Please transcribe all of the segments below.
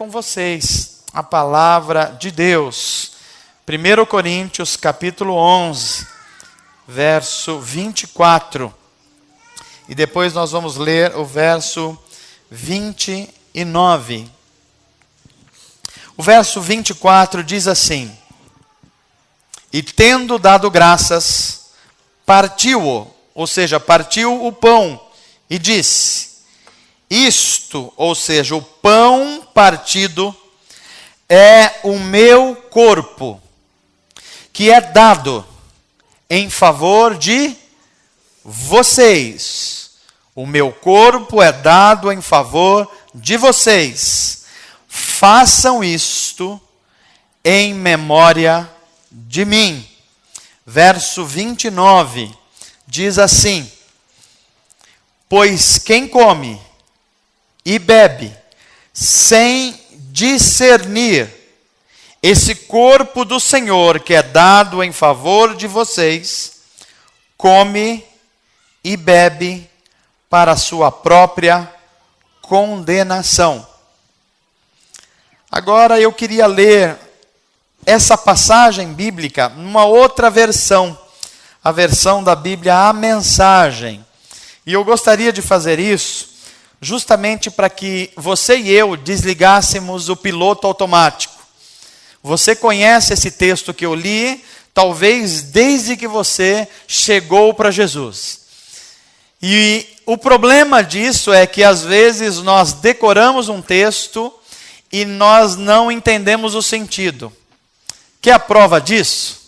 com vocês a palavra de Deus. 1 Coríntios capítulo 11, verso 24. E depois nós vamos ler o verso 29. O verso 24 diz assim: E tendo dado graças, partiu-o, ou seja, partiu o pão, e disse: Isto, ou seja, o pão partido, é o meu corpo, que é dado em favor de vocês. O meu corpo é dado em favor de vocês. Façam isto em memória de mim. Verso 29 diz assim: Pois quem come e bebe sem discernir esse corpo do Senhor que é dado em favor de vocês, come e bebe para a sua própria condenação. Agora eu queria ler essa passagem bíblica numa outra versão, a versão da Bíblia, a Mensagem. E eu gostaria de fazer isso justamente para que você e eu desligássemos o piloto automático. Você conhece esse texto que eu li, talvez desde que você chegou para Jesus. E o problema disso é que às vezes nós decoramos um texto e nós não entendemos o sentido. Quer a prova disso?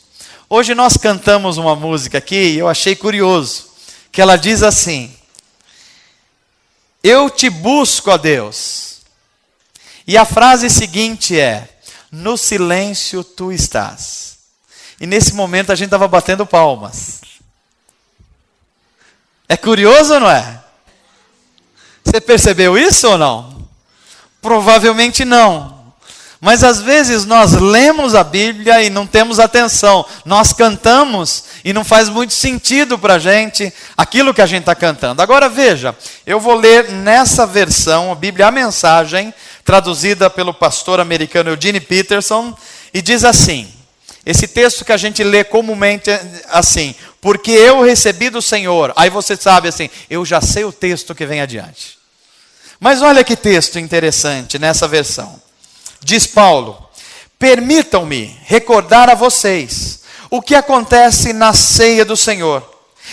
Hoje nós cantamos uma música aqui e eu achei curioso, que ela diz assim: Eu te busco, ó Deus. E a frase seguinte é: No silêncio tu estás. E nesse momento a gente estava batendo palmas. É curioso ou não é? Você percebeu isso ou não? Provavelmente não. Mas às vezes nós lemos a Bíblia e não temos atenção. Nós cantamos e não faz muito sentido para a gente aquilo que a gente está cantando. Agora veja, eu vou ler nessa versão, a Bíblia, a Mensagem, traduzida pelo pastor americano Eugene Peterson, e diz assim, esse texto que a gente lê comumente assim: Porque eu recebi do Senhor. Aí você sabe assim, eu já sei o texto que vem adiante. Mas olha que texto interessante nessa versão. Diz Paulo: Permitam-me recordar a vocês o que acontece na ceia do Senhor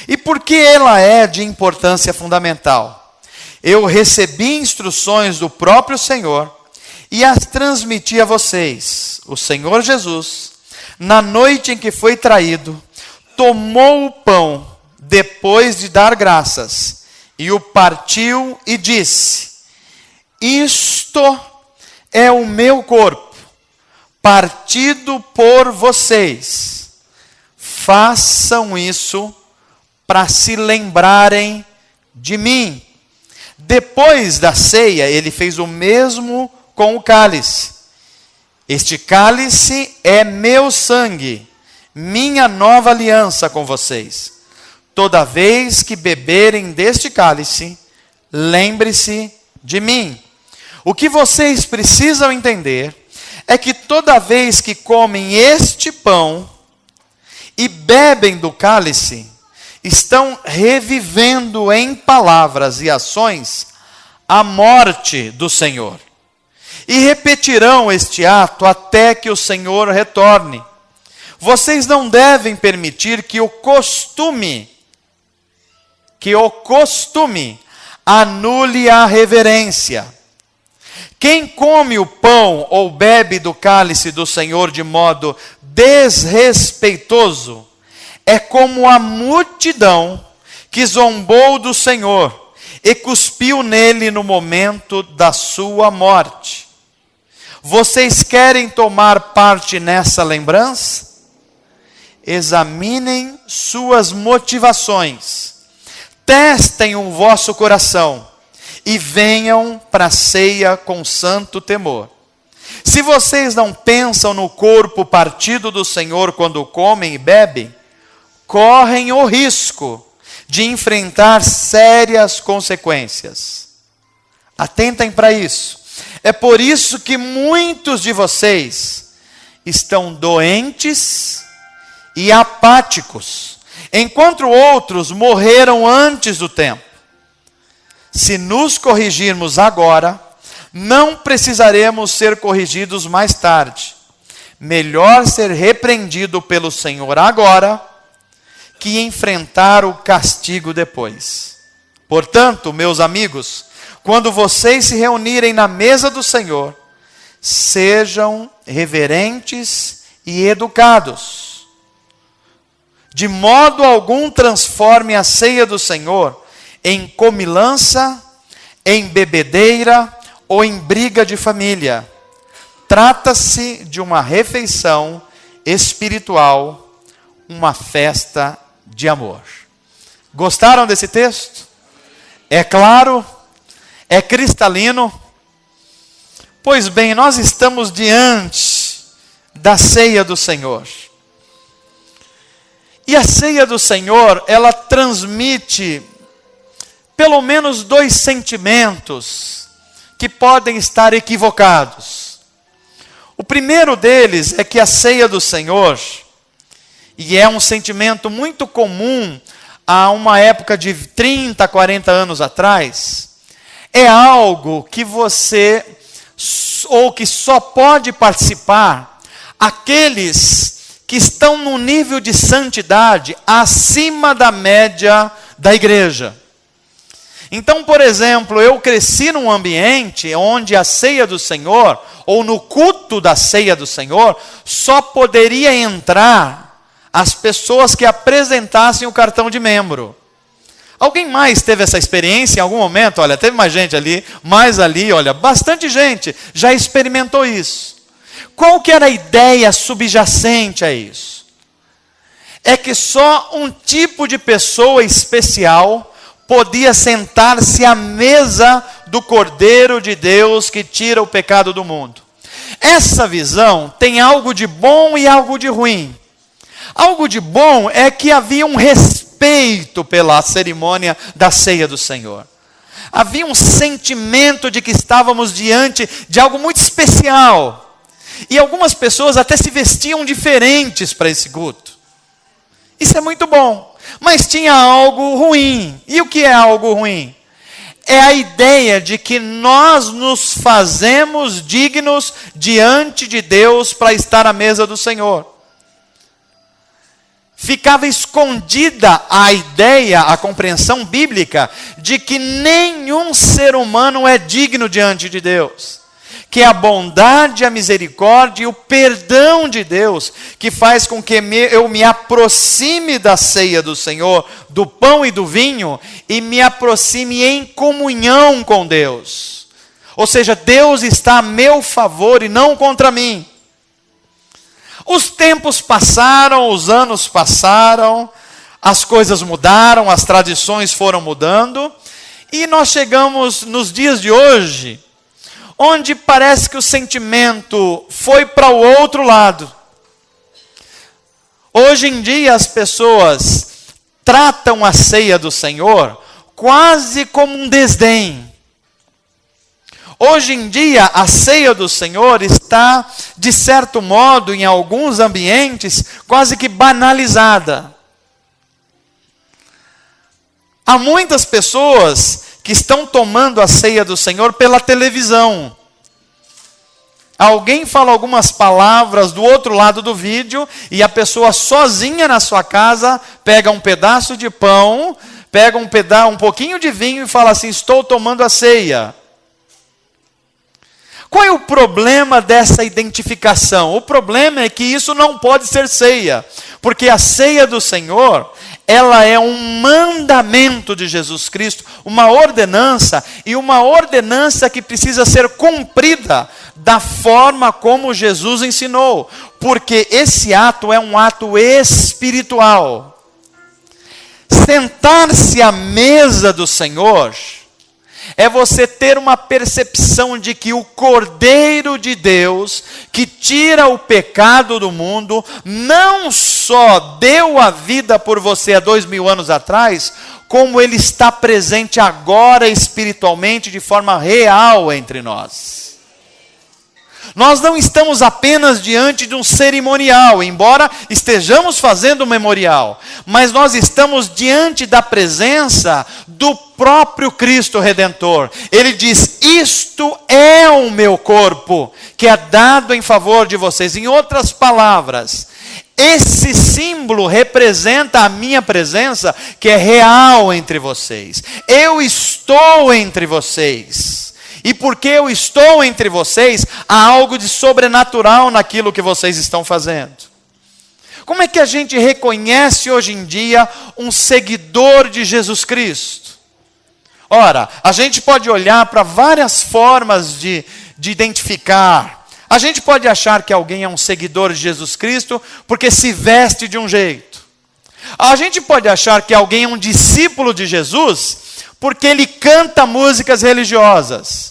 e por que ela é de importância fundamental. Eu recebi instruções do próprio Senhor e as transmiti a vocês. O Senhor Jesus, na noite em que foi traído, tomou o pão depois de dar graças e o partiu e disse: Isto é o meu corpo, partido por vocês. Façam isso para se lembrarem de mim. Depois da ceia, ele fez o mesmo com o cálice. Este cálice é meu sangue, minha nova aliança com vocês. Toda vez que beberem deste cálice, lembre-se de mim. O que vocês precisam entender é que toda vez que comem este pão e bebem do cálice, estão revivendo em palavras e ações a morte do Senhor. E repetirão este ato até que o Senhor retorne. Vocês não devem permitir que o costume anule a reverência. Quem come o pão ou bebe do cálice do Senhor de modo desrespeitoso é como a multidão que zombou do Senhor e cuspiu nele no momento da sua morte. Vocês querem tomar parte nessa lembrança? Examinem suas motivações. Testem o vosso coração e venham para a ceia com santo temor. Se vocês não pensam no corpo partido do Senhor quando comem e bebem, correm o risco de enfrentar sérias consequências. Atentem para isso. É por isso que muitos de vocês estão doentes e apáticos, enquanto outros morreram antes do tempo. Se nos corrigirmos agora, não precisaremos ser corrigidos mais tarde. Melhor ser repreendido pelo Senhor agora, que enfrentar o castigo depois. Portanto, meus amigos, quando vocês se reunirem na mesa do Senhor, sejam reverentes e educados. De modo algum transforme a ceia do Senhor em comilança, em bebedeira ou em briga de família. Trata-se de uma refeição espiritual, uma festa de amor. Gostaram desse texto? É claro? É cristalino? Pois bem, nós estamos diante da ceia do Senhor. E a ceia do Senhor, ela transmite pelo menos dois sentimentos que podem estar equivocados. O primeiro deles é que a ceia do Senhor, e é um sentimento muito comum a uma época de 30, 40 anos atrás, é algo que você, ou que só pode participar aqueles que estão no nível de santidade acima da média da igreja. Então, por exemplo, eu cresci num ambiente onde a ceia do Senhor, ou no culto da ceia do Senhor, só poderia entrar as pessoas que apresentassem o cartão de membro. Alguém mais teve essa experiência em algum momento? Olha, teve mais gente ali, mais ali, olha, bastante gente já experimentou isso. Qual que era a ideia subjacente a isso? É que só um tipo de pessoa especial podia sentar-se à mesa do Cordeiro de Deus que tira o pecado do mundo. Essa visão tem algo de bom e algo de ruim. Algo de bom é que havia um respeito pela cerimônia da ceia do Senhor. Havia um sentimento de que estávamos diante de algo muito especial. E algumas pessoas até se vestiam diferentes para esse culto. Isso é muito bom. Mas tinha algo ruim. E o que é algo ruim? É a ideia de que nós nos fazemos dignos diante de Deus para estar à mesa do Senhor. Ficava escondida a ideia, a compreensão bíblica de que nenhum ser humano é digno diante de Deus. Que a bondade, a misericórdia e o perdão de Deus que faz com que eu me aproxime da ceia do Senhor, do pão e do vinho, e me aproxime em comunhão com Deus. Ou seja, Deus está a meu favor e não contra mim. Os tempos passaram, os anos passaram, as coisas mudaram, as tradições foram mudando, e nós chegamos nos dias de hoje, onde parece que o sentimento foi para o outro lado. Hoje em dia as pessoas tratam a ceia do Senhor quase como um desdém. Hoje em dia a ceia do Senhor está, de certo modo, em alguns ambientes, quase que banalizada. Há muitas pessoas que estão tomando a ceia do Senhor pela televisão. Alguém fala algumas palavras do outro lado do vídeo e a pessoa sozinha na sua casa pega um pedaço de pão, pega um pouquinho de vinho e fala assim: estou tomando a ceia. Qual é o problema dessa identificação? O problema é que isso não pode ser ceia, porque a ceia do Senhor, ela é um mandamento de Jesus Cristo, uma ordenança, e uma ordenança que precisa ser cumprida da forma como Jesus ensinou, porque esse ato é um ato espiritual. Sentar-se à mesa do Senhor é você ter uma percepção de que o Cordeiro de Deus, que tira o pecado do mundo, não só deu a vida por você há 2000 anos atrás, como ele está presente agora espiritualmente de forma real entre nós. Nós não estamos apenas diante de um cerimonial, embora estejamos fazendo um memorial, mas nós estamos diante da presença do próprio Cristo Redentor. Ele diz: isto é o meu corpo, que é dado em favor de vocês. Em outras palavras, esse símbolo representa a minha presença, que é real entre vocês. Eu estou entre vocês. E porque eu estou entre vocês, há algo de sobrenatural naquilo que vocês estão fazendo. Como é que a gente reconhece hoje em dia um seguidor de Jesus Cristo? Ora, a gente pode olhar para várias formas de identificar. A gente pode achar que alguém é um seguidor de Jesus Cristo porque se veste de um jeito. A gente pode achar que alguém é um discípulo de Jesus porque ele canta músicas religiosas.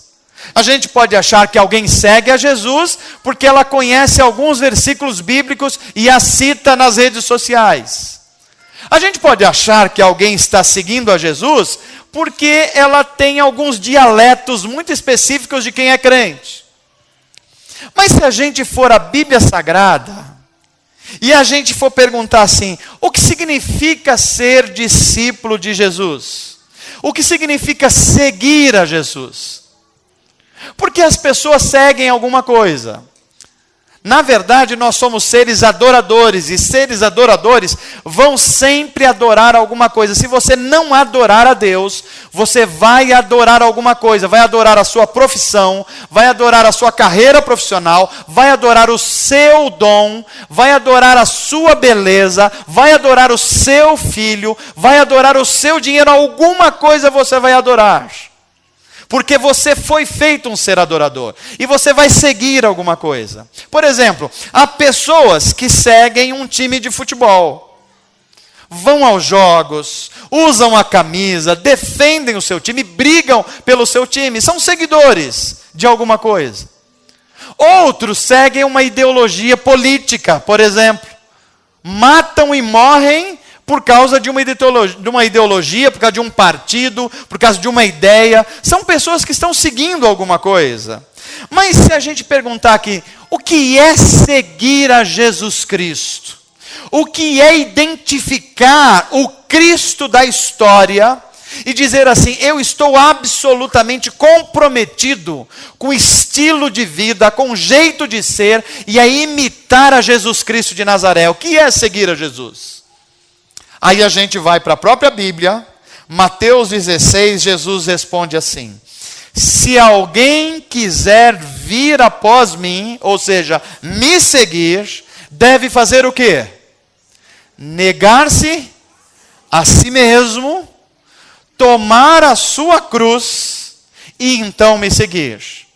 A gente pode achar que alguém segue a Jesus porque ela conhece alguns versículos bíblicos e a cita nas redes sociais. A gente pode achar que alguém está seguindo a Jesus porque ela tem alguns dialetos muito específicos de quem é crente. Mas se a gente for à Bíblia Sagrada e a gente for perguntar assim: o que significa ser discípulo de Jesus? O que significa seguir a Jesus? Porque as pessoas seguem alguma coisa. Na verdade, nós somos seres adoradores, e seres adoradores vão sempre adorar alguma coisa. Se você não adorar a Deus, você vai adorar alguma coisa. Vai adorar a sua profissão, vai adorar a sua carreira profissional, vai adorar o seu dom, vai adorar a sua beleza, vai adorar o seu filho, vai adorar o seu dinheiro. Alguma coisa você vai adorar. Porque você foi feito um ser adorador. E você vai seguir alguma coisa. Por exemplo, há pessoas que seguem um time de futebol. Vão aos jogos, usam a camisa, defendem o seu time, brigam pelo seu time. São seguidores de alguma coisa. Outros seguem uma ideologia política, por exemplo. Matam e morrem por causa de uma ideologia, por causa de um partido, por causa de uma ideia. São pessoas que estão seguindo alguma coisa. Mas se a gente perguntar aqui, o que é seguir a Jesus Cristo? O que é identificar o Cristo da história e dizer assim: eu estou absolutamente comprometido com o estilo de vida, com o jeito de ser, e a imitar a Jesus Cristo de Nazaré? O que é seguir a Jesus? Aí a gente vai para a própria Bíblia, Mateus 16, Jesus responde assim: se alguém quiser vir após mim, ou seja, me seguir, deve fazer o quê? Negar-se a si mesmo, tomar a sua cruz e então me seguir.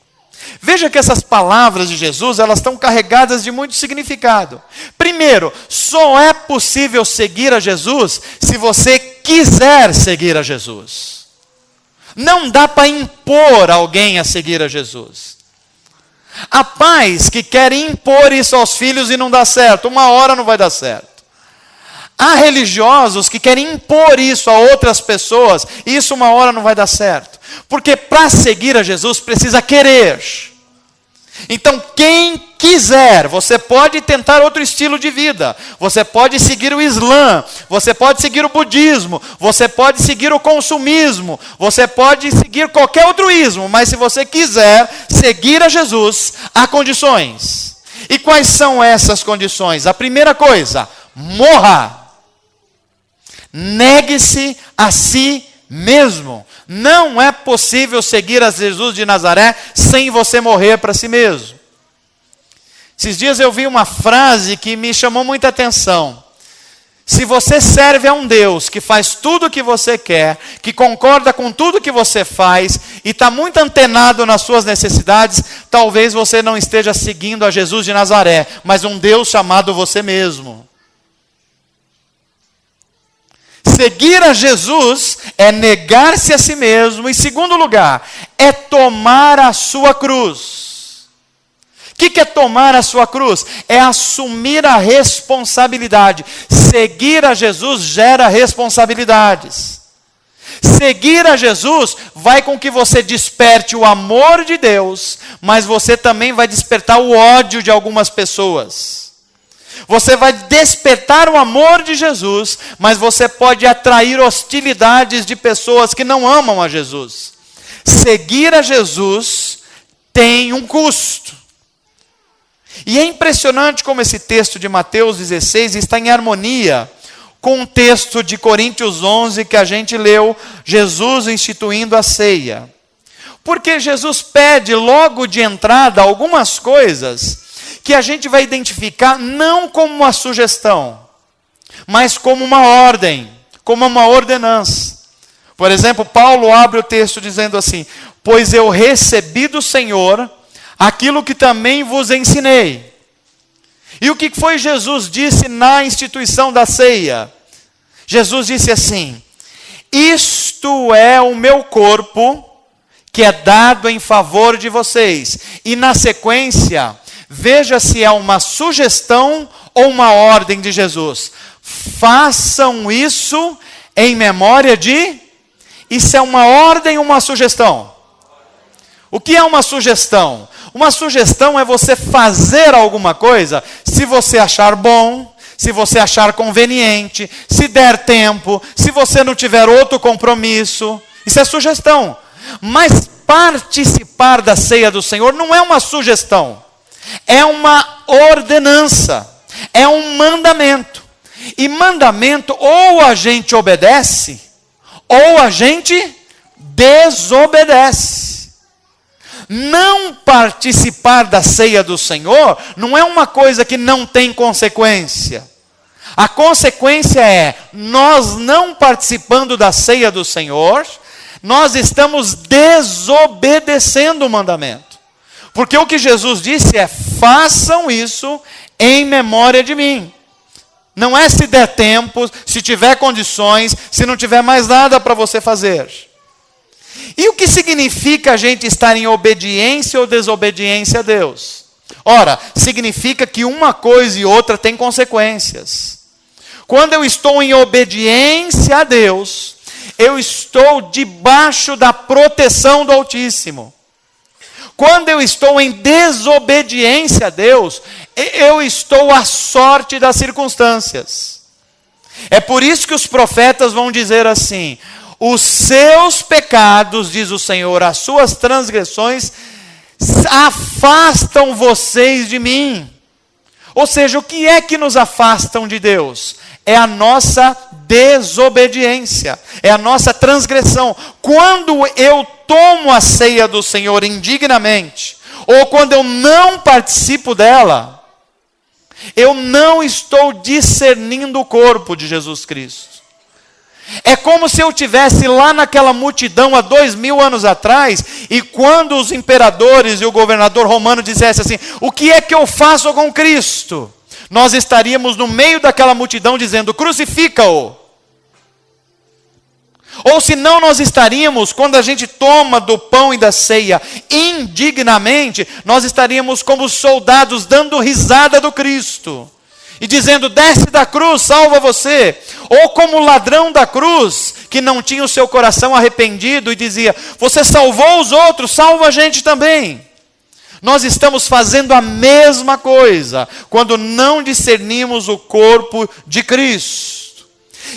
Veja que essas palavras de Jesus, elas estão carregadas de muito significado. Primeiro, só é possível seguir a Jesus se você quiser seguir a Jesus. Não dá para impor alguém a seguir a Jesus. Há pais que querem impor isso aos filhos e não dá certo. Uma hora não vai dar certo. Há religiosos que querem impor isso a outras pessoas e isso uma hora não vai dar certo. Porque para seguir a Jesus precisa querer. Então quem quiser, você pode tentar outro estilo de vida. Você pode seguir o Islã, você pode seguir o budismo, você pode seguir o consumismo, você pode seguir qualquer outro ismo, mas se você quiser seguir a Jesus, há condições. E quais são essas condições? A primeira coisa: morra. Negue-se a si mesmo. Não é possível seguir a Jesus de Nazaré sem você morrer para si mesmo. Esses dias eu vi uma frase que me chamou muita atenção. Se você serve a um Deus que faz tudo o que você quer, que concorda com tudo que você faz e está muito antenado nas suas necessidades, talvez você não esteja seguindo a Jesus de Nazaré, mas um Deus chamado você mesmo. Seguir a Jesus é negar-se a si mesmo. Em segundo lugar, é tomar a sua cruz. O que é tomar a sua cruz? É assumir a responsabilidade. Seguir a Jesus gera responsabilidades. Seguir a Jesus vai com que você desperte o amor de Deus, mas você também vai despertar o ódio de algumas pessoas. Você vai despertar o amor de Jesus, mas você pode atrair hostilidades de pessoas que não amam a Jesus. Seguir a Jesus tem um custo. E é impressionante como esse texto de Mateus 16 está em harmonia com o texto de Coríntios 11 que a gente leu, Jesus instituindo a ceia. Porque Jesus pede logo de entrada algumas coisas que a gente vai identificar não como uma sugestão, mas como uma ordem, como uma ordenança. Por exemplo, Paulo abre o texto dizendo assim: pois eu recebi do Senhor aquilo que também vos ensinei. E o que foi Jesus disse na instituição da ceia? Jesus disse assim: isto é o meu corpo que é dado em favor de vocês. E na sequência, veja se é uma sugestão ou uma ordem de Jesus. Façam isso em memória de... Isso é uma ordem ou uma sugestão? O que é uma sugestão? Uma sugestão é você fazer alguma coisa se você achar bom, se você achar conveniente, se der tempo, se você não tiver outro compromisso. Isso é sugestão. Mas participar da ceia do Senhor não é uma sugestão. É uma ordenança. É um mandamento. E mandamento ou a gente obedece, ou a gente desobedece. Não participar da ceia do Senhor não é uma coisa que não tem consequência. A consequência é, nós não participando da ceia do Senhor, nós estamos desobedecendo o mandamento. Porque o que Jesus disse é: façam isso em memória de mim. Não é se der tempo, se tiver condições, se não tiver mais nada para você fazer. E o que significa a gente estar em obediência ou desobediência a Deus? Ora, significa que uma coisa e outra tem consequências. Quando eu estou em obediência a Deus, eu estou debaixo da proteção do Altíssimo. Quando eu estou em desobediência a Deus, eu estou à sorte das circunstâncias. É por isso que os profetas vão dizer assim: os seus pecados, diz o Senhor, as suas transgressões, afastam vocês de mim. Ou seja, o que é que nos afastam de Deus? É a nossa desobediência, é a nossa transgressão. Quando eu tomo a ceia do Senhor indignamente, ou quando eu não participo dela, eu não estou discernindo o corpo de Jesus Cristo. É como se eu estivesse lá naquela multidão há 2000 anos atrás, e quando os imperadores e o governador romano dissessem assim: o que é que eu faço com Cristo? Nós estaríamos no meio daquela multidão dizendo: crucifica-o. Ou senão nós estaríamos, quando a gente toma do pão e da ceia indignamente, nós estaríamos como soldados dando risada do Cristo. E dizendo: desce da cruz, salva você. Ou como o ladrão da cruz, que não tinha o seu coração arrependido e dizia: você salvou os outros, salva a gente também. Nós estamos fazendo a mesma coisa, quando não discernimos o corpo de Cristo.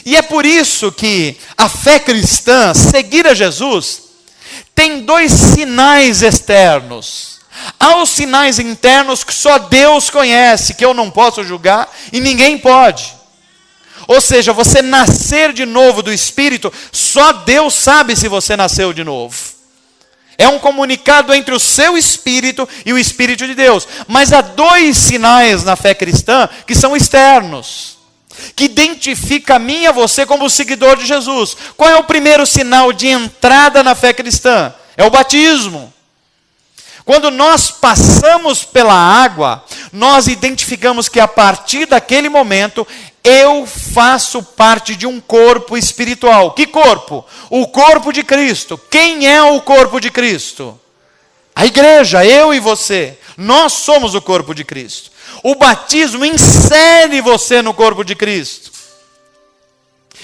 E é por isso que a fé cristã, seguir a Jesus, tem dois sinais externos. Há os sinais internos que só Deus conhece, que eu não posso julgar e ninguém pode. Ou seja, você nascer de novo do Espírito, só Deus sabe se você nasceu de novo. É um comunicado entre o seu Espírito e o Espírito de Deus. Mas há dois sinais na fé cristã que são externos, que identifica a mim e a você como seguidor de Jesus. Qual é o primeiro sinal de entrada na fé cristã? É o batismo. Quando nós passamos pela água, nós identificamos que a partir daquele momento, eu faço parte de um corpo espiritual. Que corpo? O corpo de Cristo. Quem é o corpo de Cristo? A igreja, eu e você. Nós somos o corpo de Cristo. O batismo insere você no corpo de Cristo.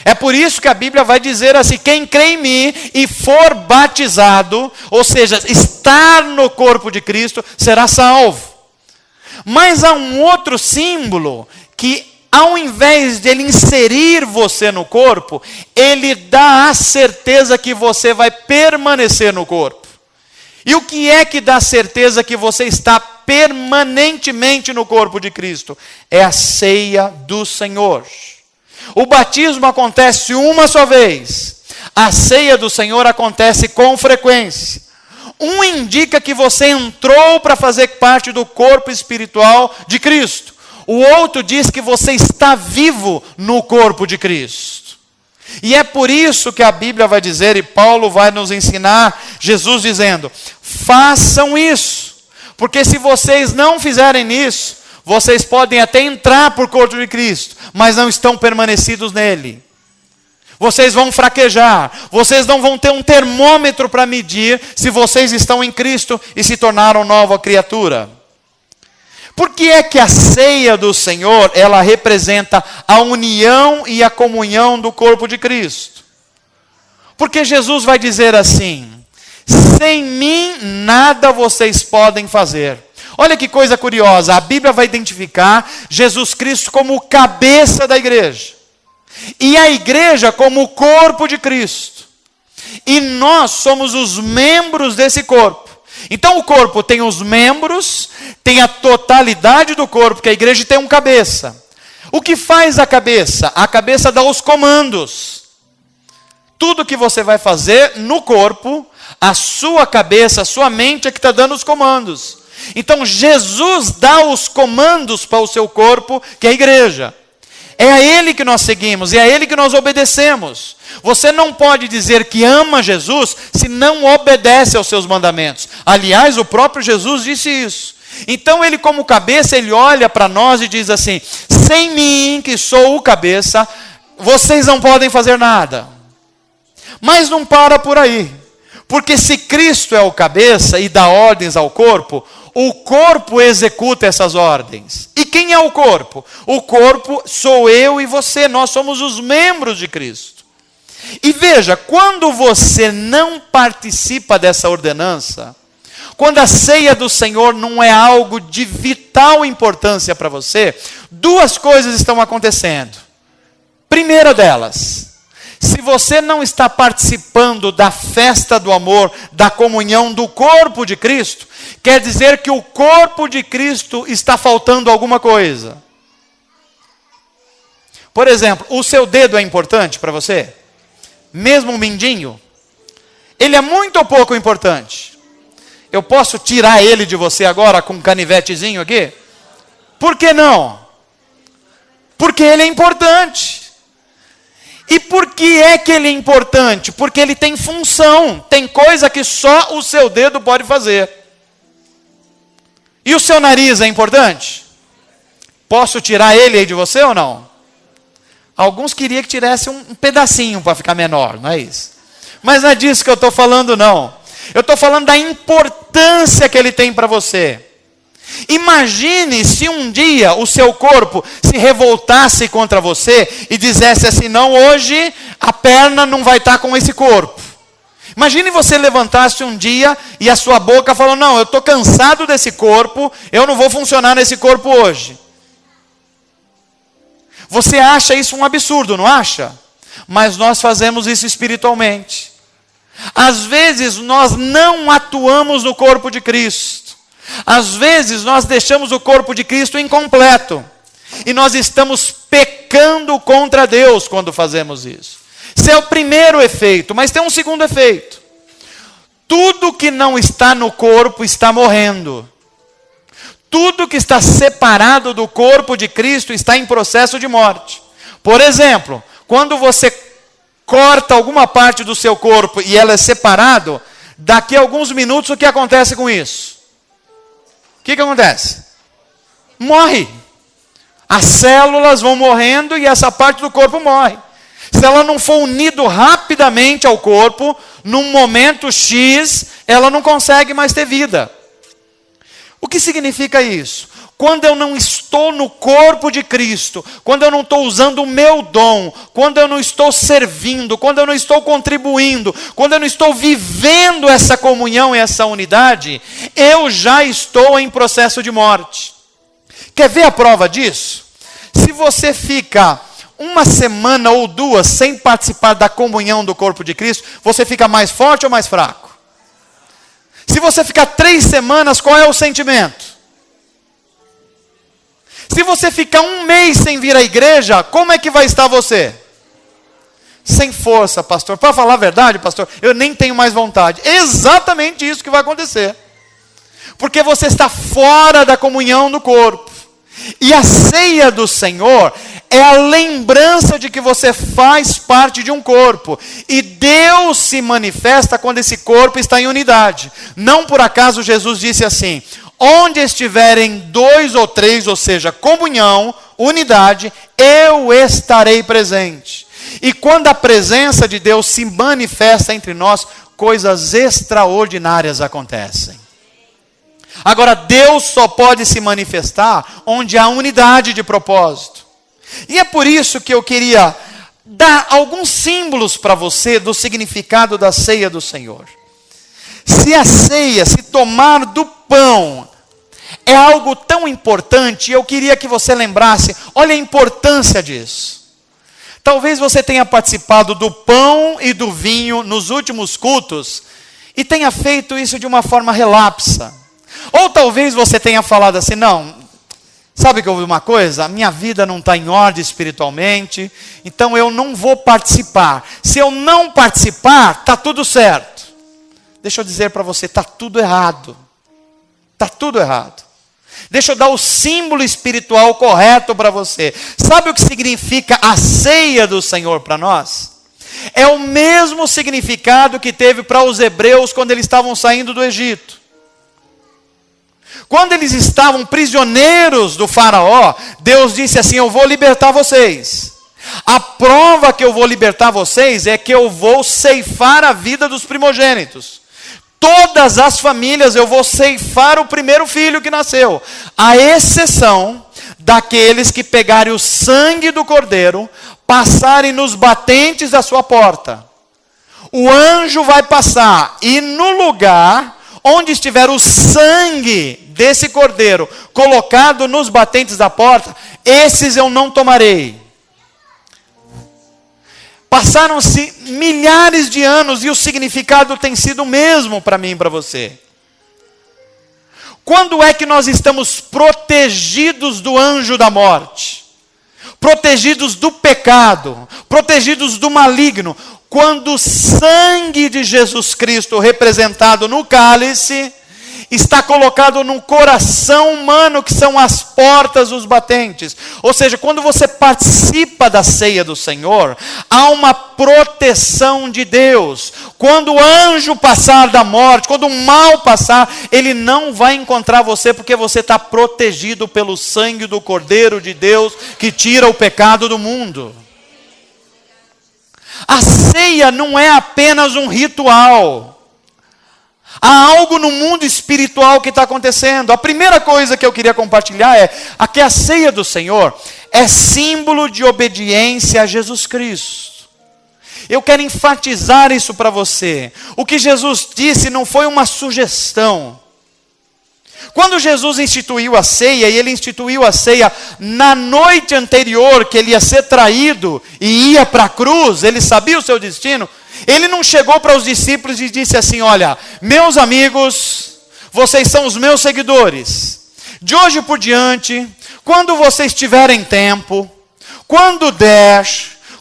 É por isso que a Bíblia vai dizer assim: quem crê em mim e for batizado, ou seja, estar no corpo de Cristo, será salvo. Mas há um outro símbolo que, ao invés de ele inserir você no corpo, ele dá a certeza que você vai permanecer no corpo. E o que é que dá certeza que você está permanentemente no corpo de Cristo? É a ceia do Senhor. O batismo acontece uma só vez. A ceia do Senhor acontece com frequência. Um indica que você entrou para fazer parte do corpo espiritual de Cristo. O outro diz que você está vivo no corpo de Cristo. E é por isso que a Bíblia vai dizer, e Paulo vai nos ensinar, Jesus dizendo: façam isso. Porque se vocês não fizerem isso, vocês podem até entrar por corpo de Cristo, mas não estão permanecidos nele. Vocês vão fraquejar. Vocês não vão ter um termômetro para medir se vocês estão em Cristo e se tornaram nova criatura. Por que é que a ceia do Senhor, ela representa a união e a comunhão do corpo de Cristo? Porque Jesus vai dizer assim: sem mim nada vocês podem fazer. Olha que coisa curiosa, a Bíblia vai identificar Jesus Cristo como o cabeça da igreja. E a igreja como o corpo de Cristo. E nós somos os membros desse corpo. Então o corpo tem os membros, tem a totalidade do corpo, que a igreja tem um cabeça. O que faz a cabeça? A cabeça dá os comandos. Tudo que você vai fazer no corpo, a sua cabeça, a sua mente é que está dando os comandos. Então Jesus dá os comandos para o seu corpo, que é a igreja. É a Ele que nós seguimos, é a Ele que nós obedecemos. Você não pode dizer que ama Jesus se não obedece aos seus mandamentos. Aliás, o próprio Jesus disse isso. Então Ele, como cabeça, Ele olha para nós e diz assim: sem mim, que sou o cabeça, vocês não podem fazer nada. Mas não para por aí. Porque se Cristo é o cabeça e dá ordens ao corpo, o corpo executa essas ordens. E quem é o corpo? O corpo sou eu e você, nós somos os membros de Cristo. E veja, quando você não participa dessa ordenança, quando a ceia do Senhor não é algo de vital importância para você, duas coisas estão acontecendo. Primeira delas, se você não está participando da festa do amor, da comunhão do corpo de Cristo, quer dizer que o corpo de Cristo está faltando alguma coisa. Por exemplo, o seu dedo é importante para você? Mesmo um mindinho? Ele é muito ou pouco importante? Eu posso tirar ele de você agora com um canivetezinho aqui? Por que não? Porque ele é importante. E por que é que ele é importante? Porque ele tem função, tem coisa que só o seu dedo pode fazer. E o seu nariz é importante? Posso tirar ele aí de você ou não? Alguns queriam que tirasse um pedacinho para ficar menor, não é isso? Mas não é disso que eu estou falando, não. Eu estou falando da importância que ele tem para você. Imagine se um dia o seu corpo se revoltasse contra você e dissesse assim: não, hoje a perna não vai estar com esse corpo. Imagine você levantasse um dia e a sua boca falou: não, eu estou cansado desse corpo, eu não vou funcionar nesse corpo hoje. Você acha isso um absurdo, não acha? Mas nós fazemos isso espiritualmente. Às vezes nós não atuamos no corpo de Cristo. Às vezes nós deixamos o corpo de Cristo incompleto. E nós estamos pecando contra Deus quando fazemos isso. Esse é o primeiro efeito, mas tem um segundo efeito. Tudo que não está no corpo está morrendo. Tudo que está separado do corpo de Cristo está em processo de morte. Por exemplo, quando você corta alguma parte do seu corpo e ela é separado, daqui a alguns minutos o que acontece com isso? O que acontece? Morre. As células vão morrendo e essa parte do corpo morre. Se ela não for unida rapidamente ao corpo, num momento X, ela não consegue mais ter vida. O que significa isso? quando eu não estou no corpo de Cristo, quando eu não estou usando o meu dom, quando eu não estou servindo, quando eu não estou contribuindo, quando eu não estou vivendo essa comunhão e essa unidade, eu já estou em processo de morte. Quer ver a prova disso? Se você fica uma semana ou duas sem participar da comunhão do corpo de Cristo, você fica mais forte ou mais fraco? Se você ficar 3 semanas, qual é o sentimento? Se você ficar 1 mês sem vir à igreja, como é que vai estar você? Sem força, pastor. Para falar a verdade, pastor, eu nem tenho mais vontade. Exatamente isso que vai acontecer. Porque você está fora da comunhão do corpo. E a ceia do Senhor é a lembrança de que você faz parte de um corpo. E Deus se manifesta quando esse corpo está em unidade. Não por acaso Jesus disse assim: onde estiverem 2 ou 3, ou seja, comunhão, unidade, eu estarei presente. E quando a presença de Deus se manifesta entre nós, coisas extraordinárias acontecem. Agora, Deus só pode se manifestar onde há unidade de propósito. E é por isso que eu queria dar alguns símbolos para você do significado da ceia do Senhor. Se a ceia, se tomar do pão, é algo tão importante, eu queria que você lembrasse, olha a importância disso. Talvez você tenha participado do pão e do vinho nos últimos cultos e tenha feito isso de uma forma relapsa. Ou talvez você tenha falado assim: não, sabe que houve uma coisa? A minha vida não está em ordem espiritualmente, então eu não vou participar. Se eu não participar, está tudo certo. Deixa eu dizer para você, está tudo errado. Está tudo errado. Deixa eu dar o símbolo espiritual correto para você. Sabe o que significa a ceia do Senhor para nós? É o mesmo significado que teve para os hebreus quando eles estavam saindo do Egito. Quando eles estavam prisioneiros do faraó, Deus disse assim: eu vou libertar vocês. A prova que eu vou libertar vocês é que eu vou ceifar a vida dos primogênitos. Todas as famílias eu vou ceifar o primeiro filho que nasceu, à exceção daqueles que pegarem o sangue do cordeiro, passarem nos batentes da sua porta. O anjo vai passar e no lugar onde estiver o sangue desse cordeiro colocado nos batentes da porta, esses eu não tomarei. Passaram-se milhares de anos e o significado tem sido o mesmo para mim e para você. Quando é que nós estamos protegidos do anjo da morte? Protegidos do pecado, protegidos do maligno? Quando o sangue de Jesus Cristo, representado no cálice, está colocado no coração humano, que são as portas dos batentes. Ou seja, quando você participa da ceia do Senhor, há uma proteção de Deus. Quando o anjo passar da morte, quando o mal passar, ele não vai encontrar você, porque você está protegido pelo sangue do Cordeiro de Deus, que tira o pecado do mundo. A ceia não é apenas um ritual. Há algo no mundo espiritual que está acontecendo. A primeira coisa que eu queria compartilhar é que a ceia do Senhor é símbolo de obediência a Jesus Cristo. Eu quero enfatizar isso para você. O que Jesus disse não foi uma sugestão. Quando Jesus instituiu a ceia, e ele instituiu a ceia na noite anterior, que ele ia ser traído e ia para a cruz, ele sabia o seu destino. Ele não chegou para os discípulos e disse assim: olha, meus amigos, vocês são os meus seguidores. De hoje por diante, quando vocês tiverem tempo, quando der,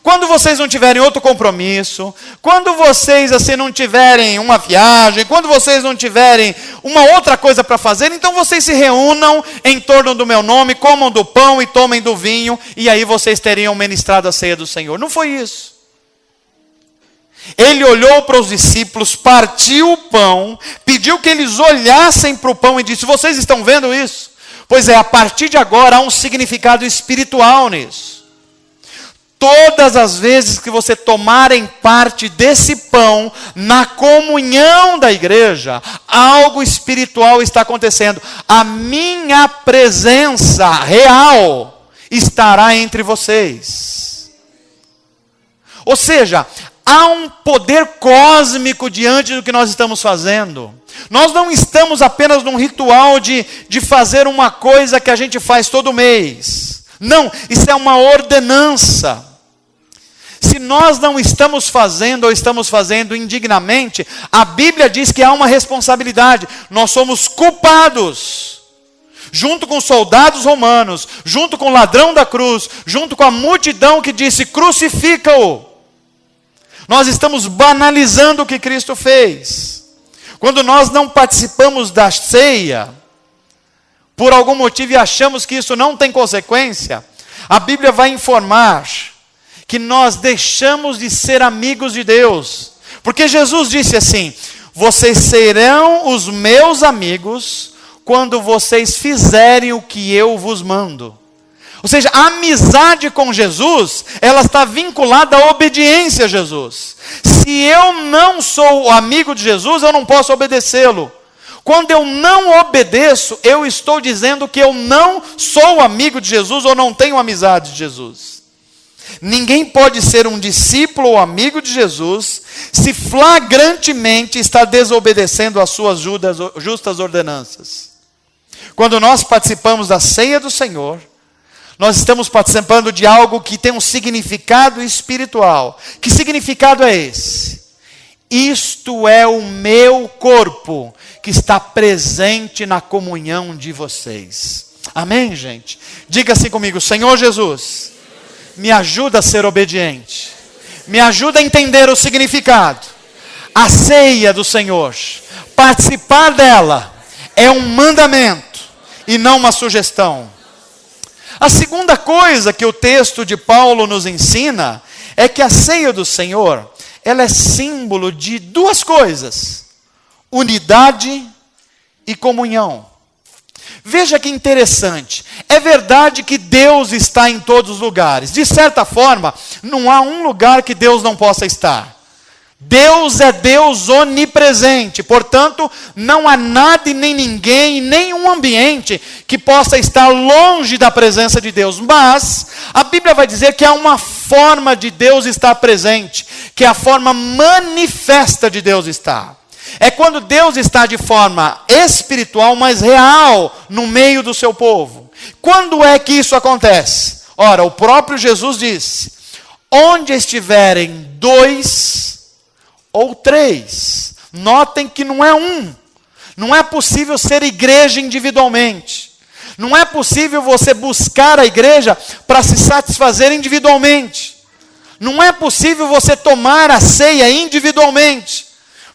quando vocês não tiverem outro compromisso, quando vocês assim não tiverem uma viagem, quando vocês não tiverem uma outra coisa para fazer, então vocês se reúnam em torno do meu nome, comam do pão e tomem do vinho, e aí vocês teriam ministrado a ceia do Senhor. Não foi isso. Ele olhou para os discípulos, partiu o pão, pediu que eles olhassem para o pão e disse: vocês estão vendo isso? Pois é, a partir de agora há um significado espiritual nisso. todas as vezes que você tomarem parte desse pão, na comunhão da igreja, algo espiritual está acontecendo. A minha presença real estará entre vocês. Ou seja, há um poder cósmico diante do que nós estamos fazendo. Nós não estamos apenas num ritual de fazer uma coisa que a gente faz todo mês. Não, isso é uma ordenança. Se nós não estamos fazendo ou estamos fazendo indignamente, a Bíblia diz que há uma responsabilidade. Nós somos culpados. Junto com os soldados romanos, junto com o ladrão da cruz, junto com a multidão que disse, crucifica-o. Nós estamos banalizando o que Cristo fez. Quando nós não participamos da ceia, por algum motivo e achamos que isso não tem consequência, a Bíblia vai informar que nós deixamos de ser amigos de Deus. Porque Jesus disse assim, vocês serão os meus amigos quando vocês fizerem o que eu vos mando. Ou seja, a amizade com Jesus, ela está vinculada à obediência a Jesus. Se eu não sou amigo de Jesus, eu não posso obedecê-lo. Quando eu não obedeço, eu estou dizendo que eu não sou amigo de Jesus ou não tenho amizade de Jesus. Ninguém pode ser um discípulo ou amigo de Jesus se flagrantemente está desobedecendo às suas justas ordenanças. Quando nós participamos da ceia do Senhor, nós estamos participando de algo que tem um significado espiritual. Que significado é esse? Isto é o meu corpo que está presente na comunhão de vocês. Amém, gente? Diga assim comigo, Senhor Jesus, me ajuda a ser obediente. Me ajuda a entender o significado. A ceia do Senhor, participar dela, é um mandamento e não uma sugestão. A segunda coisa que o texto de Paulo nos ensina é que a ceia do Senhor, ela é símbolo de duas coisas: unidade e comunhão. Veja que interessante. É verdade que Deus está em todos os lugares. De certa forma, não há um lugar que Deus não possa estar. Deus é Deus onipresente, portanto, não há nada e nem ninguém, nenhum ambiente que possa estar longe da presença de Deus. Mas a Bíblia vai dizer que há uma forma de Deus estar presente, que é a forma manifesta de Deus estar. É quando Deus está de forma espiritual, mas real, no meio do seu povo. Quando é que isso acontece? Ora, o próprio Jesus disse, onde estiverem dois ou três. Notem que não é um. Não é possível ser igreja individualmente. Não é possível você buscar a igreja para se satisfazer individualmente. Não é possível você tomar a ceia individualmente.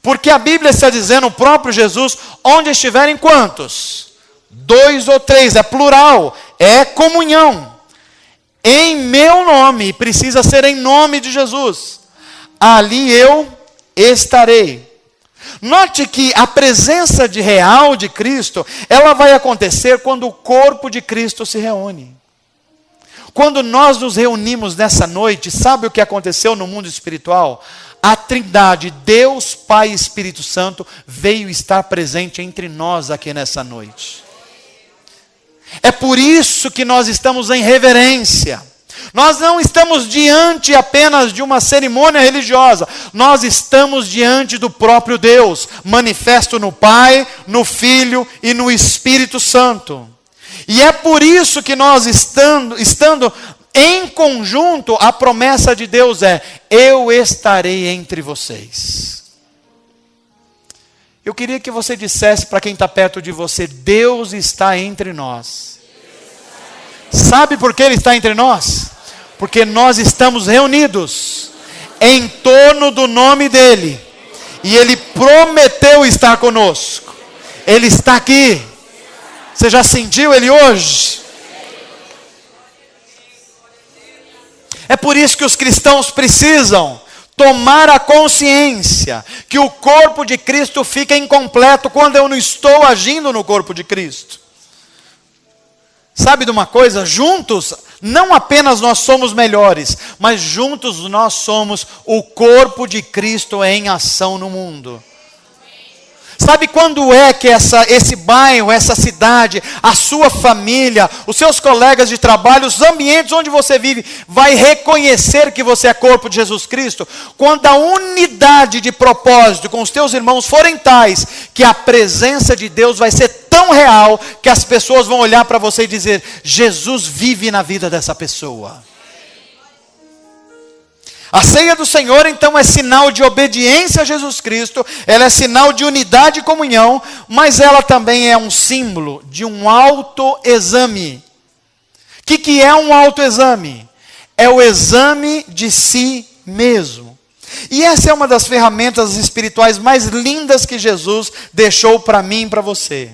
Porque a Bíblia está dizendo, o próprio Jesus, onde estiverem quantos? Dois ou três, é plural, é comunhão. Em meu nome, precisa ser em nome de Jesus. Ali eu estarei. Note que a presença real de Cristo, ela vai acontecer quando o corpo de Cristo se reúne. Quando nós nos reunimos nessa noite, sabe o que aconteceu no mundo espiritual? A Trindade, Deus, Pai e Espírito Santo, veio estar presente entre nós aqui nessa noite. É por isso que nós estamos em reverência. Nós não estamos diante apenas de uma cerimônia religiosa. Nós estamos diante do próprio Deus, manifesto no Pai, no Filho e no Espírito Santo. E é por isso que nós estando em conjunto, a promessa de Deus é, eu estarei entre vocês. Eu queria que você dissesse para quem está perto de você, Deus está entre nós. Sabe por que Ele está entre nós? Porque nós estamos reunidos em torno do nome dEle. E Ele prometeu estar conosco. Ele está aqui. Você já sentiu Ele hoje? É por isso que os cristãos precisam tomar a consciência que o corpo de Cristo fica incompleto quando eu não estou agindo no corpo de Cristo. Sabe de uma coisa? Juntos Não apenas nós somos melhores, mas juntos nós somos o corpo de Cristo em ação no mundo. Sabe quando é que esse bairro, essa cidade, a sua família, os seus colegas de trabalho, os ambientes onde você vive, vai reconhecer que você é corpo de Jesus Cristo? Quando a unidade de propósito com os teus irmãos forem tais, que a presença de Deus vai ser tão real, que as pessoas vão olhar para você e dizer, Jesus vive na vida dessa pessoa. A ceia do Senhor, então, é sinal de obediência a Jesus Cristo, ela é sinal de unidade e comunhão, mas ela também é um símbolo de um autoexame. O que é um autoexame? É o exame de si mesmo. E essa é uma das ferramentas espirituais mais lindas que Jesus deixou para mim e para você.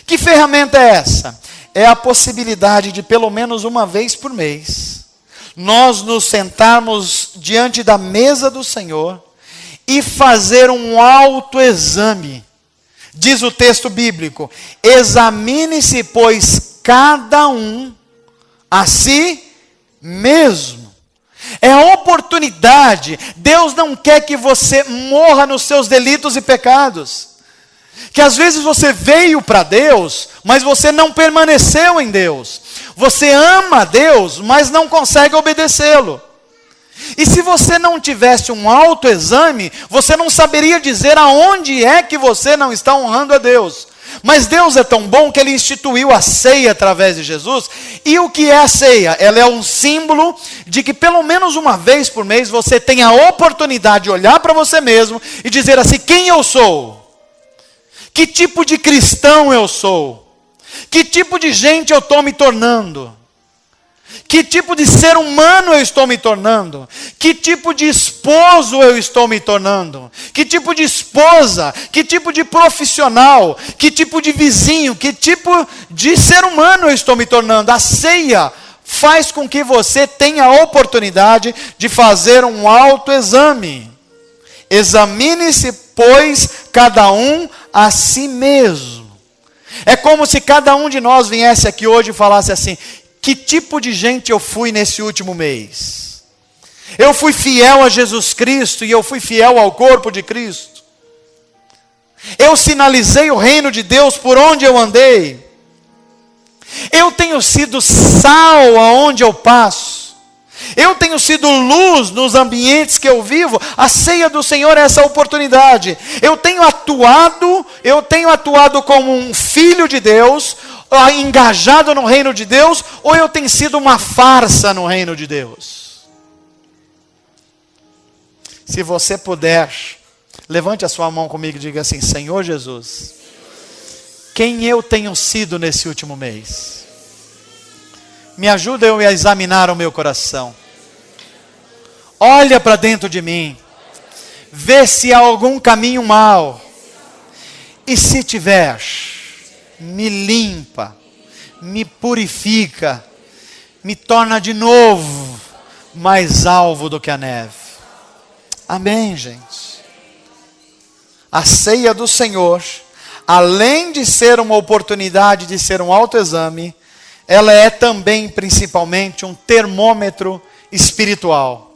Que ferramenta é essa? É a possibilidade de, pelo menos uma vez por mês, nós nos sentarmos diante da mesa do Senhor e fazer um autoexame. Diz o texto bíblico, examine-se, pois, cada um a si mesmo. É a oportunidade. Deus não quer que você morra nos seus delitos e pecados. Que às vezes você veio para Deus, mas você não permaneceu em Deus. Você ama a Deus, mas não consegue obedecê-lo. E se você não tivesse um autoexame, você não saberia dizer aonde é que você não está honrando a Deus. Mas Deus é tão bom que Ele instituiu a ceia através de Jesus. E o que é a ceia? Ela é um símbolo de que pelo menos uma vez por mês você tem a oportunidade de olhar para você mesmo e dizer assim, quem eu sou? Que tipo de cristão eu sou? Que tipo de gente eu estou me tornando? Que tipo de ser humano eu estou me tornando? Que tipo de esposo eu estou me tornando? Que tipo de esposa? Que tipo de profissional? Que tipo de vizinho? Que tipo de ser humano eu estou me tornando? A ceia faz com que você tenha a oportunidade de fazer um autoexame. Examine-se, pois, cada um a si mesmo. É como se cada um de nós viesse aqui hoje e falasse assim, que tipo de gente eu fui nesse último mês? Eu fui fiel a Jesus Cristo e eu fui fiel ao corpo de Cristo? Eu sinalizei o reino de Deus por onde eu andei? Eu tenho sido sal aonde eu passo? Eu tenho sido luz nos ambientes que eu vivo? A ceia do Senhor é essa oportunidade. Eu tenho atuado como um filho de Deus, engajado no reino de Deus, ou eu tenho sido uma farsa no reino de Deus? Se você puder, levante a sua mão comigo e diga assim, Senhor Jesus, quem eu tenho sido nesse último mês? Me ajuda eu a examinar o meu coração. Olha para dentro de mim. Vê se há algum caminho mau. E se tiver, me limpa, me purifica, me torna de novo mais alvo do que a neve. Amém, gente? A ceia do Senhor, além de ser uma oportunidade de ser um autoexame, ela é também, principalmente, um termômetro espiritual.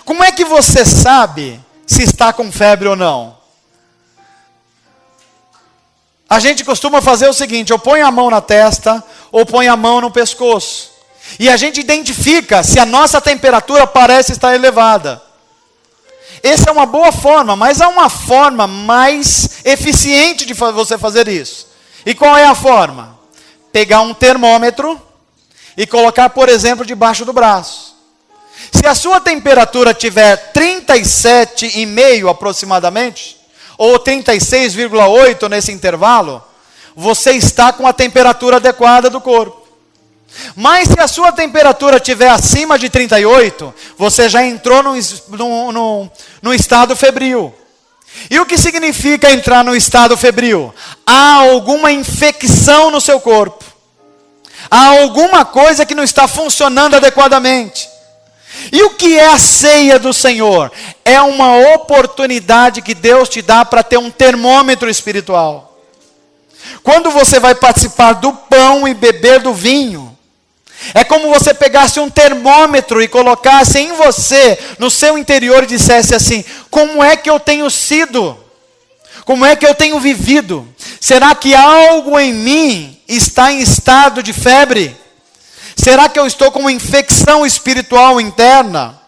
Como é que você sabe se está com febre ou não? A gente costuma fazer o seguinte, eu ponho a mão na testa, ou ponho a mão no pescoço. E a gente identifica se a nossa temperatura parece estar elevada. Essa é uma boa forma, mas há uma forma mais eficiente de você fazer isso. E qual é a forma? Pegar um termômetro e colocar, por exemplo, debaixo do braço. Se a sua temperatura tiver 37,5 aproximadamente, ou 36,8 nesse intervalo, você está com a temperatura adequada do corpo. Mas se a sua temperatura estiver acima de 38, você já entrou num estado febril. E o que significa entrar no estado febril? Há alguma infecção no seu corpo. Há alguma coisa que não está funcionando adequadamente. E o que é a ceia do Senhor? É uma oportunidade que Deus te dá para ter um termômetro espiritual. Quando você vai participar do pão e beber do vinho, É como você pegasse um termômetro e colocasse em você, no seu interior, e dissesse assim: como é que eu tenho sido? Como é que eu tenho vivido? Será que algo em mim está em estado de febre? Será que eu estou com uma infecção espiritual interna?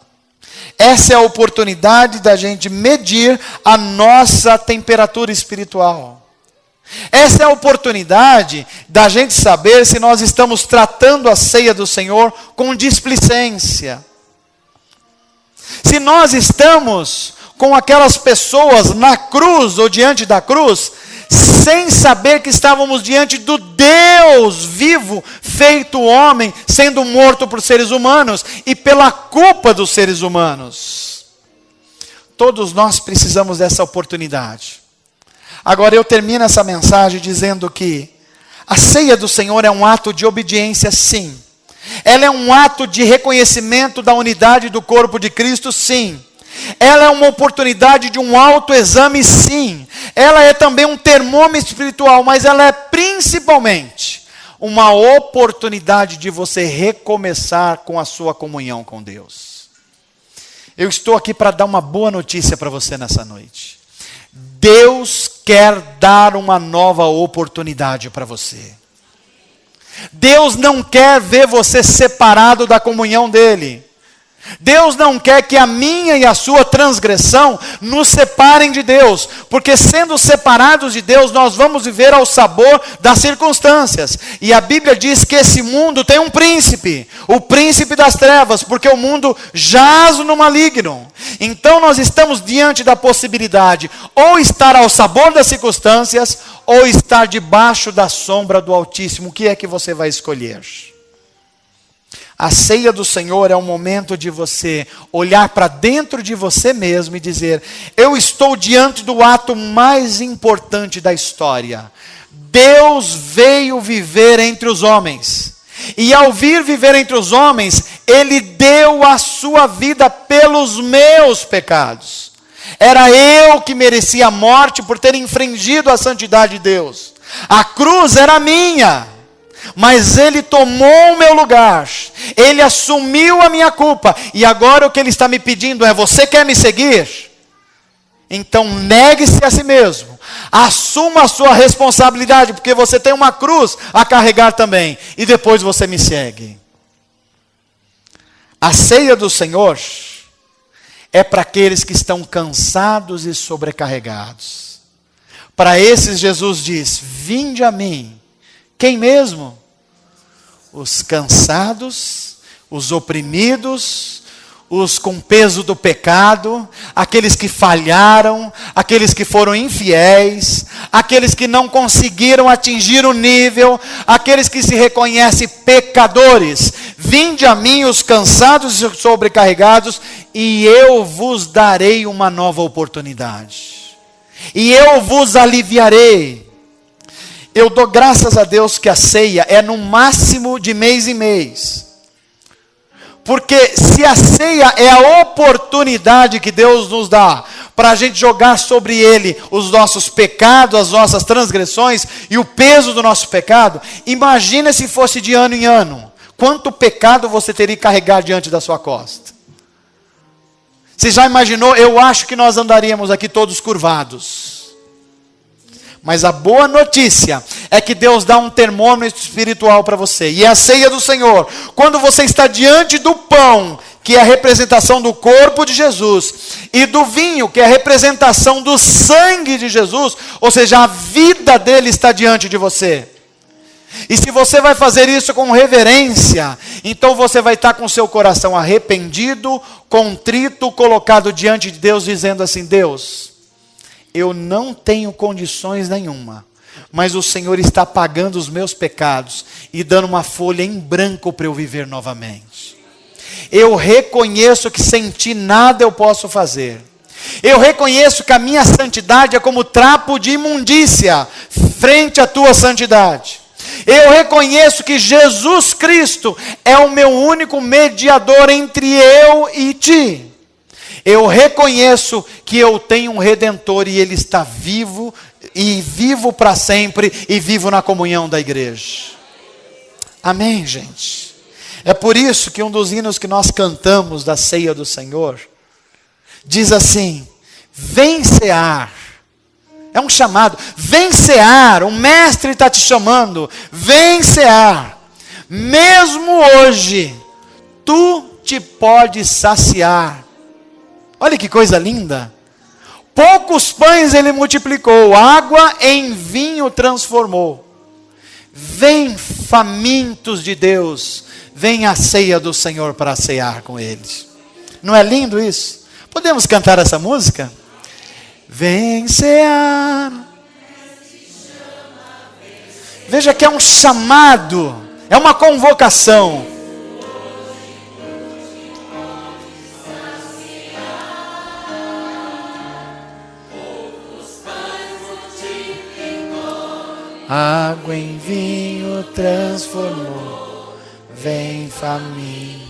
Essa é a oportunidade da gente medir a nossa temperatura espiritual. Essa é a oportunidade da gente saber se nós estamos tratando a ceia do Senhor com displicência. Se nós estamos com aquelas pessoas na cruz ou diante da cruz, sem saber que estávamos diante do Deus vivo, feito homem, sendo morto por seres humanos e pela culpa dos seres humanos. Todos nós precisamos dessa oportunidade. Agora eu termino essa mensagem dizendo que a ceia do Senhor é um ato de obediência, sim. Ela é um ato de reconhecimento da unidade do corpo de Cristo, sim. Ela é uma oportunidade de um autoexame, sim. Ela é também um termômetro espiritual, mas ela é principalmente uma oportunidade de você recomeçar com a sua comunhão com Deus. Eu estou aqui para dar uma boa notícia para você nessa noite. Deus quer dar uma nova oportunidade para você. Deus não quer ver você separado da comunhão dele. Deus não quer que a minha e a sua transgressão nos separem de Deus, porque sendo separados de Deus, nós vamos viver ao sabor das circunstâncias. E a Bíblia diz que esse mundo tem um príncipe, o príncipe das trevas, porque o mundo jaz no maligno. Então nós estamos diante da possibilidade, ou estar ao sabor das circunstâncias, ou estar debaixo da sombra do Altíssimo. O que é que você vai escolher? A ceia do Senhor é um momento de você olhar para dentro de você mesmo e dizer: eu estou diante do ato mais importante da história. Deus veio viver entre os homens. E ao vir viver entre os homens, Ele deu a sua vida pelos meus pecados. Era eu que merecia a morte por ter infringido a santidade de Deus. A cruz era minha. Mas Ele tomou o meu lugar, Ele assumiu a minha culpa, e agora o que Ele está me pedindo é: você quer me seguir? Então negue-se a si mesmo, assuma a sua responsabilidade, porque você tem uma cruz a carregar também, e depois você me segue. A ceia do Senhor é para aqueles que estão cansados e sobrecarregados. Para esses Jesus diz: vinde a mim. Quem mesmo? Os cansados, os oprimidos, os com peso do pecado, aqueles que falharam, aqueles que foram infiéis, aqueles que não conseguiram atingir o nível, aqueles que se reconhecem pecadores. Vinde a mim os cansados e sobrecarregados, e eu vos darei uma nova oportunidade. E eu vos aliviarei. Eu dou graças a Deus que a ceia é no máximo de mês em mês. Porque se a ceia é a oportunidade que Deus nos dá para a gente jogar sobre Ele os nossos pecados, as nossas transgressões e o peso do nosso pecado, imagina se fosse de ano em ano. Quanto pecado você teria que carregar diante da sua costa? Você já imaginou? Eu acho que nós andaríamos aqui todos curvados. Mas a boa notícia é que Deus dá um termômetro espiritual para você. E é a ceia do Senhor. Quando você está diante do pão, que é a representação do corpo de Jesus, e do vinho, que é a representação do sangue de Jesus, ou seja, a vida dele está diante de você. E se você vai fazer isso com reverência, então você vai estar com seu coração arrependido, contrito, colocado diante de Deus, dizendo assim: Deus, eu não tenho condições nenhuma, mas o Senhor está pagando os meus pecados e dando uma folha em branco para eu viver novamente. Eu reconheço que sem ti nada eu posso fazer. Eu reconheço que a minha santidade é como trapo de imundícia frente à tua santidade. Eu reconheço que Jesus Cristo é o meu único mediador entre eu e ti. Eu reconheço que eu tenho um Redentor e Ele está vivo, e vivo para sempre, e vivo na comunhão da igreja. Amém, gente? É por isso que um dos hinos que nós cantamos da ceia do Senhor diz assim: vem cear. É um chamado. Vem cear. O mestre está te chamando. Vem cear. Mesmo hoje, tu te podes saciar. Olha que coisa linda. Poucos pães ele multiplicou, água em vinho transformou. Vem, famintos de Deus, vem à ceia do Senhor para cear com eles. Não é lindo isso? Podemos cantar essa música? Vem cear. Veja que é um chamado, é uma convocação. Água em vinho transformou, vem faminto.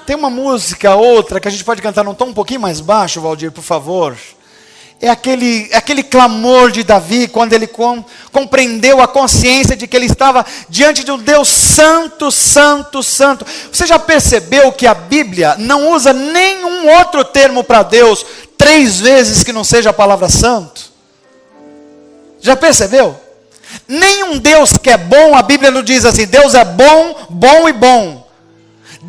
Tem uma música, outra, que a gente pode cantar num tom um pouquinho mais baixo, Valdir, por favor. É aquele clamor de Davi, quando ele compreendeu a consciência de que ele estava diante de um Deus santo, santo, santo. Você já percebeu que a Bíblia não usa nenhum outro termo para Deus 3 vezes que não seja a palavra santo? Já percebeu? Nenhum Deus que é bom, a Bíblia não diz assim, Deus é bom, bom e bom.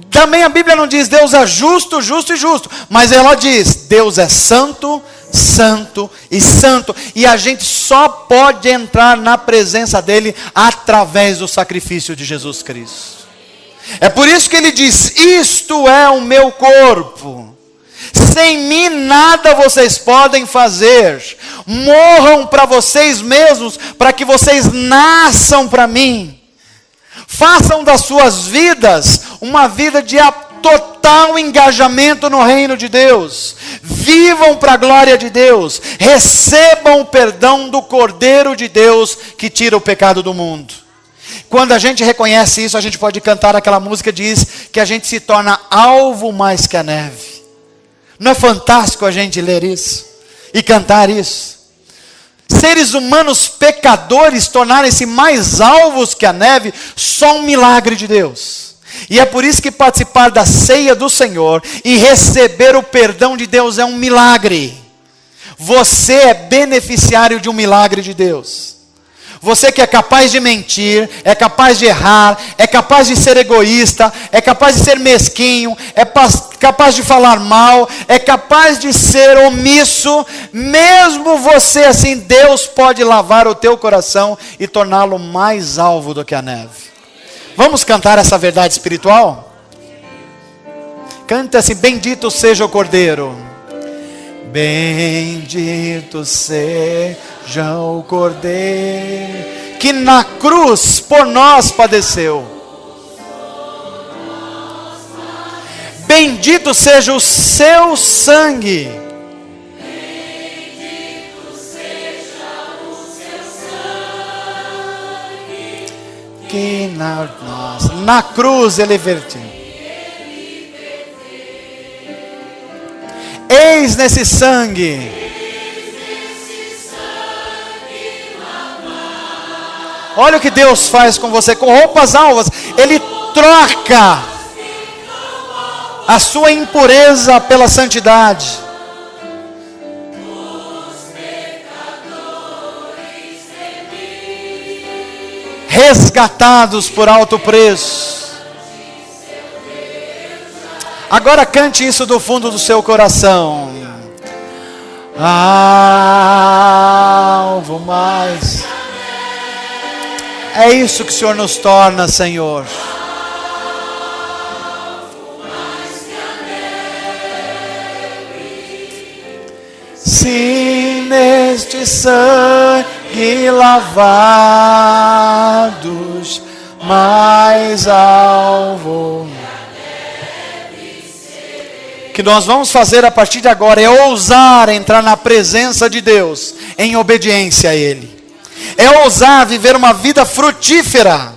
Também a Bíblia não diz Deus é justo, justo e justo. Mas ela diz, Deus é santo, santo e santo. E a gente só pode entrar na presença dele através do sacrifício de Jesus Cristo. É por isso que ele diz, isto é o meu corpo. Sem mim nada vocês podem fazer. Morram para vocês mesmos, para que vocês nasçam para mim. Façam das suas vidas uma vida de total engajamento no reino de Deus. Vivam para a glória de Deus. Recebam o perdão do Cordeiro de Deus que tira o pecado do mundo. Quando a gente reconhece isso, a gente pode cantar aquela música que diz que a gente se torna alvo mais que a neve. Não é fantástico a gente ler isso e cantar isso? Seres humanos pecadores tornarem-se mais alvos que a neve, só um milagre de Deus. E é por isso que participar da ceia do Senhor e receber o perdão de Deus é um milagre. Você é beneficiário de um milagre de Deus. Você que é capaz de mentir, é capaz de errar, é capaz de ser egoísta, é capaz de ser mesquinho, é capaz de falar mal, é capaz de ser omisso, mesmo você assim, Deus pode lavar o teu coração e torná-lo mais alvo do que a neve. Vamos cantar essa verdade espiritual? Canta assim, bendito seja o Cordeiro. Bendito seja o Cordeiro, que na cruz por nós padeceu. Bendito seja o seu sangue. Bendito seja o seu sangue. Que na cruz ele verteu. Eis nesse sangue olha o que Deus faz com você, com roupas alvas. Ele troca a sua impureza pela santidade. Resgatados por alto preço. Agora cante isso do fundo do seu coração. Alvo mais. É isso que o Senhor nos torna, Senhor. Se neste sangue lavados, mais alvo. Que nós vamos fazer a partir de agora é ousar entrar na presença de Deus em obediência a Ele. É ousar viver uma vida frutífera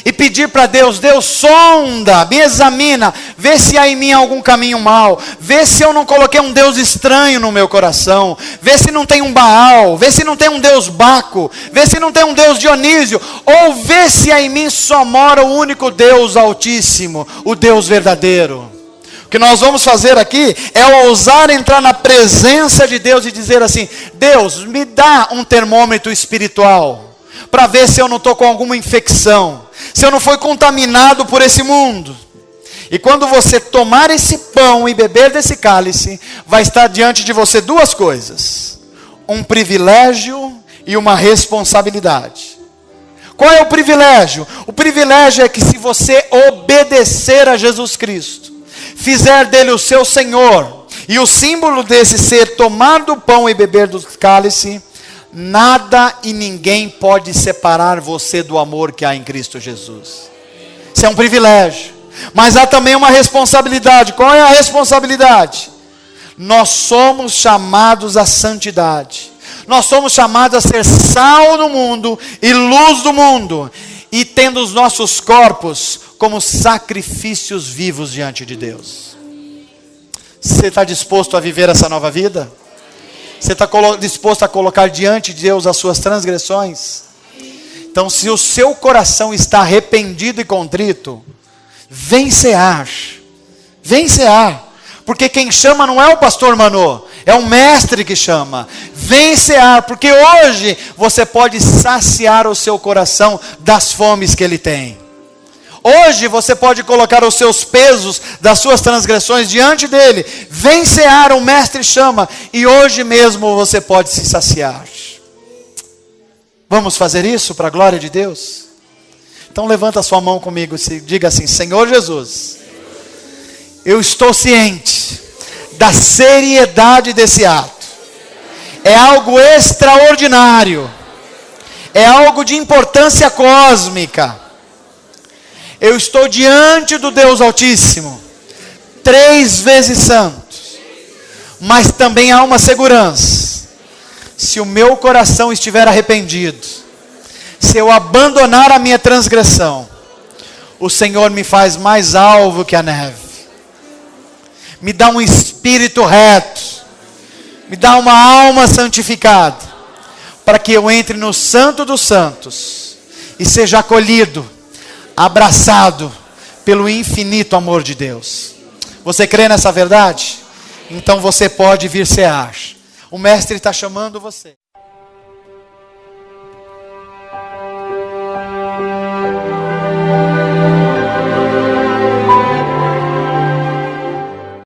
e pedir para Deus: Deus, sonda, me examina, vê se há em mim algum caminho mau, vê se eu não coloquei um Deus estranho no meu coração, vê se não tem um Baal, vê se não tem um Deus Baco, vê se não tem um Deus Dionísio, ou vê se há em mim só mora o único Deus Altíssimo, o Deus verdadeiro. O que nós vamos fazer aqui é ousar entrar na presença de Deus e dizer assim: Deus, me dá um termômetro espiritual, para ver se eu não estou com alguma infecção, se eu não fui contaminado por esse mundo. E quando você tomar esse pão e beber desse cálice, vai estar diante de você duas coisas: um privilégio e uma responsabilidade. Qual é o privilégio? O privilégio é que se você obedecer a Jesus Cristo, fizer dele o seu Senhor, e o símbolo desse ser tomar do pão e beber do cálice, nada e ninguém pode separar você do amor que há em Cristo Jesus. Isso é um privilégio. Mas há também uma responsabilidade. Qual é a responsabilidade? Nós somos chamados à santidade. Nós somos chamados a ser sal do mundo e luz do mundo. E tendo os nossos corpos como sacrifícios vivos diante de Deus. Você está disposto a viver essa nova vida? Você está disposto a colocar diante de Deus as suas transgressões? Então, se o seu coração está arrependido e contrito, vem cear. Vem cear. Porque quem chama não é o pastor Manô, é o mestre que chama. Vem cear, porque hoje você pode saciar o seu coração das fomes que ele tem. Hoje você pode colocar os seus pesos das suas transgressões diante dele. Vem cear, o mestre chama. E hoje mesmo você pode se saciar. Vamos fazer isso para a glória de Deus? Então levanta a sua mão comigo e diga assim: Senhor Jesus, eu estou ciente da seriedade desse ato. É algo extraordinário. É algo de importância cósmica. Eu estou diante do Deus Altíssimo, 3 vezes santo. Mas também há uma segurança: se o meu coração estiver arrependido, se eu abandonar a minha transgressão, o Senhor me faz mais alvo que a neve. Me dá um espírito reto, me dá uma alma santificada, para que eu entre no Santo dos Santos e seja acolhido, abraçado pelo infinito amor de Deus. Você crê nessa verdade? Então você pode vir cear. O mestre está chamando você.